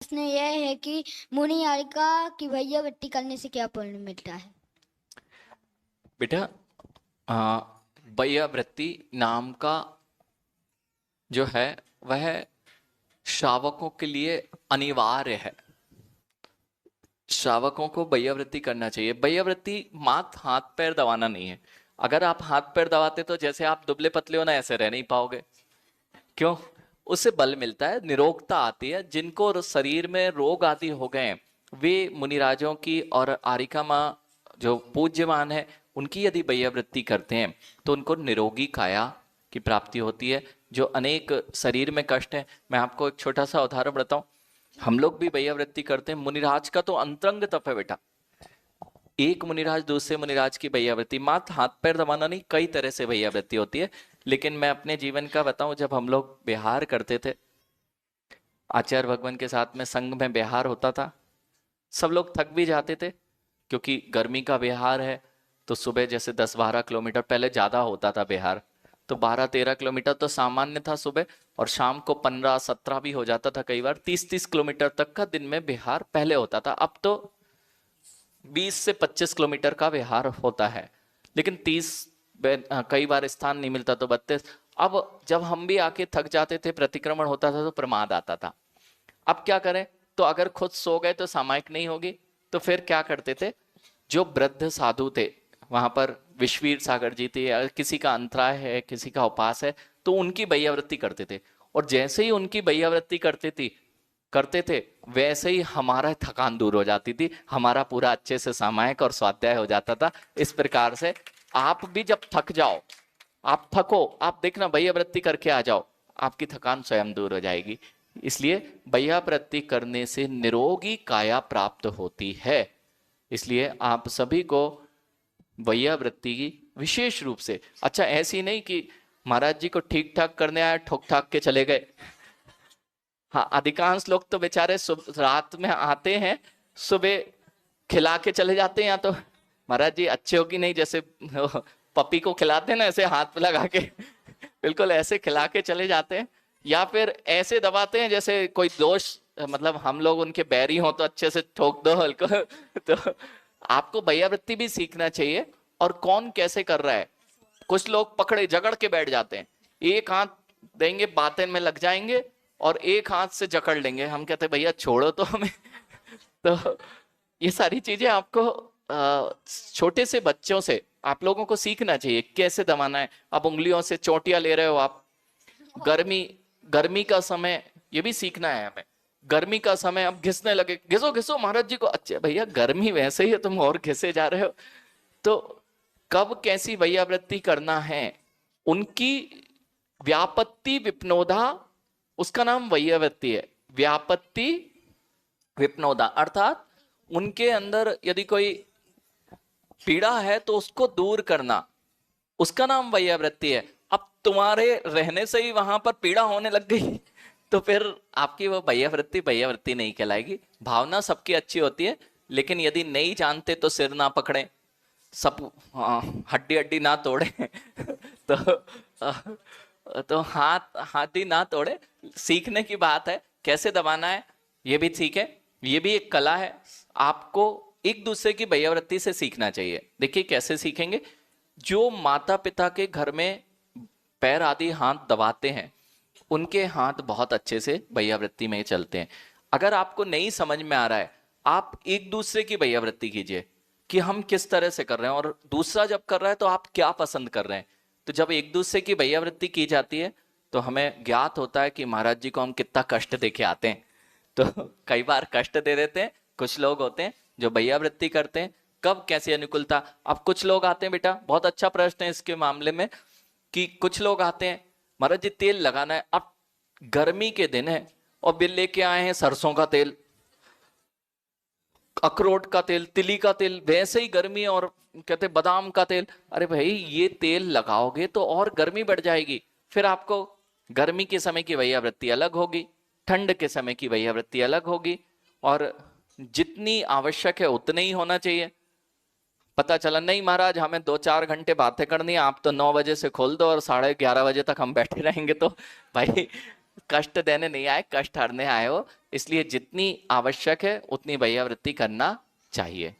प्रश्न यह है कि मुनि हारिका की भैयावृत्ति करने से क्या पुण्य मिलता है? बेटा, भैयावृत्ति नाम का जो है वह श्रावकों के लिए अनिवार्य है। श्रावकों को भैयावृत्ति करना चाहिए। भैयावृत्ति मात्र हाथ पैर दबाना नहीं है। अगर आप हाथ पैर दबाते तो जैसे आप दुबले पतले हो ना, ऐसे रह नहीं पाओगे। क्यों? उससे बल मिलता है, निरोगता आती है। जिनको शरीर में रोग आदि हो गए वे मुनिराजों की और आरिका माँ जो पूज्यमान है उनकी यदि भैयावृत्ति करते हैं तो उनको निरोगी काया की प्राप्ति होती है। जो अनेक शरीर में कष्ट है, मैं आपको एक छोटा सा उदाहरण बताऊं। हम लोग भी भैयावृत्ति करते हैं। मुनिराज का तो अंतरंग तप है बेटा। एक मुनिराज दूसरे मुनिराज की भैयावृत्ति, मात्र हाथ पैर दबाना नहीं, कई तरह से भैयावृत्ति होती है। लेकिन मैं अपने जीवन का बताऊं, जब हम लोग बिहार करते थे, आचार्य भगवान के साथ में संघ में बिहार होता था, सब लोग थक भी जाते थे क्योंकि गर्मी का बिहार है। तो सुबह जैसे 10-12 किलोमीटर, पहले ज़्यादा होता था बिहार, तो 12-13 किलोमीटर तो सामान्य था सुबह, और शाम को 15-17 भी हो जाता था, कई बार 30-30 किलोमीटर तक का दिन में बिहार पहले होता था। अब तो 20 से 25 किलोमीटर का विहार होता है, लेकिन 30 कई बार स्थान नहीं मिलता तो 32। अब जब हम भी आके थक जाते थे, प्रतिक्रमण होता था तो प्रमाद आता था। अब क्या करें? तो अगर खुद सो गए तो सामायिक नहीं होगी, तो फिर क्या करते थे, जो वृद्ध साधु थे वहां पर, विश्ववीर सागर जी थे, या किसी का अंतराय है, किसी का उपास है, तो उनकी भैयावृत्ति करते थे। और जैसे ही उनकी भैयावृत्ति करते थे वैसे ही हमारा थकान दूर हो जाती थी, हमारा पूरा अच्छे से सामायिक और स्वाध्याय हो जाता था। इस प्रकार से आप भी जब थक जाओ, आप थको, आप देखना भैयावृत्ति करके आ जाओ, आपकी थकान स्वयं दूर हो जाएगी। इसलिए भैयावृत्ति करने से निरोगी काया प्राप्त होती है। इसलिए आप सभी को भैयावृत्ति की विशेष रूप से, अच्छा ऐसी नहीं कि महाराज जी को ठीक ठाक करने आए, ठोक ठाक के चले गए। हाँ, अधिकांश लोग तो बेचारे रात में आते हैं, सुबह खिला के चले जाते हैं। या तो महाराज जी अच्छे हो कि नहीं, जैसे पपी को खिलाते हैं ना, ऐसे हाथ पे लगा के बिल्कुल ऐसे खिला के चले जाते हैं, या फिर ऐसे दबाते हैं जैसे कोई दोष, मतलब हम लोग उनके बैरी हो तो अच्छे से ठोक दो हल्का। तो आपको भैयावृत्ति भी सीखना चाहिए। और कौन कैसे कर रहा है, कुछ लोग पकड़े जकड़ के बैठ जाते हैं, एक हाथ देंगे बातें में लग जाएंगे और एक हाथ से जकड़ लेंगे। हम कहते हैं भैया छोड़ो तो हमें। तो ये सारी चीजें आपको छोटे से बच्चों से आप लोगों को सीखना चाहिए, कैसे दबाना है। अब उंगलियों से चोटियां ले रहे हो आप, गर्मी गर्मी का समय, ये भी सीखना है हमें। गर्मी का समय, अब घिसने लगे, घिसो घिसो महाराज जी को। अच्छा भैया गर्मी वैसे ही है, तुम और घिसे जा रहे हो। तो कब कैसी भैयावृत्ति करना है, उनकी व्यापत्ति विपनोदा, उसका नाम वैयावृत्ति है। व्यापत्ति विपनोदा अर्थात उनके अंदर यदि कोई पीड़ा है तो उसको दूर करना, उसका नाम वैयावृत्ति है। अब तुम्हारे रहने से ही वहां पर पीड़ा होने लग गई तो फिर आपकी वो भैयावृत्ति भैयावृत्ति नहीं कहलाएगी। भावना सबकी अच्छी होती है, लेकिन यदि नहीं जानते तो सिर ना पकड़े, सब हड्डी हड्डी ना तोड़े तो हाथ ही ना तोड़े। सीखने की बात है, कैसे दबाना है ये भी सीखे, ये भी एक कला है। आपको एक दूसरे की भैयावृत्ति से सीखना चाहिए। देखिए कैसे सीखेंगे, जो माता पिता के घर में पैर आदि हाथ दबाते हैं उनके हाथ बहुत अच्छे से भैयावृत्ति में चलते हैं। अगर आपको नहीं समझ में आ रहा है, आप एक दूसरे की भैयावृत्ति कीजिए कि हम किस तरह से कर रहे हैं, और दूसरा जब कर रहा है तो आप क्या पसंद कर रहे हैं। तो जब एक दूसरे की भैयावृत्ति की जाती है तो हमें ज्ञात होता है कि महाराज जी को हम कितना कष्ट देके आते हैं। तो कई बार कष्ट दे देते हैं। कुछ लोग होते हैं जो भैयावृत्ति करते हैं, कब कैसी अनुकूलता। अब कुछ लोग आते हैं बेटा, बहुत अच्छा प्रश्न है इसके मामले में, कि कुछ लोग आते हैं महाराज जी तेल लगाना है, अब गर्मी के दिन है और बिल लेके आए हैं सरसों का तेल, अखरोट का तेल, तिली का तेल, वैसे ही गर्मी, और कहते बादाम का तेल। अरे भाई ये तेल लगाओगे तो और गर्मी बढ़ जाएगी। फिर आपको गर्मी के समय की भैयावृत्ति अलग होगी, ठंड के समय की भैयावृत्ति अलग होगी, और जितनी आवश्यक है उतने ही होना चाहिए। पता चला नहीं महाराज हमें 2-4 घंटे बातें करनी है, आप तो 9 बजे से खोल दो और 11:30 बजे तक हम बैठे रहेंगे, तो भाई कष्ट देने नहीं आए, कष्ट हरने आए हो। इसलिए जितनी आवश्यक है उतनी भैया वृत्ति करना चाहिए।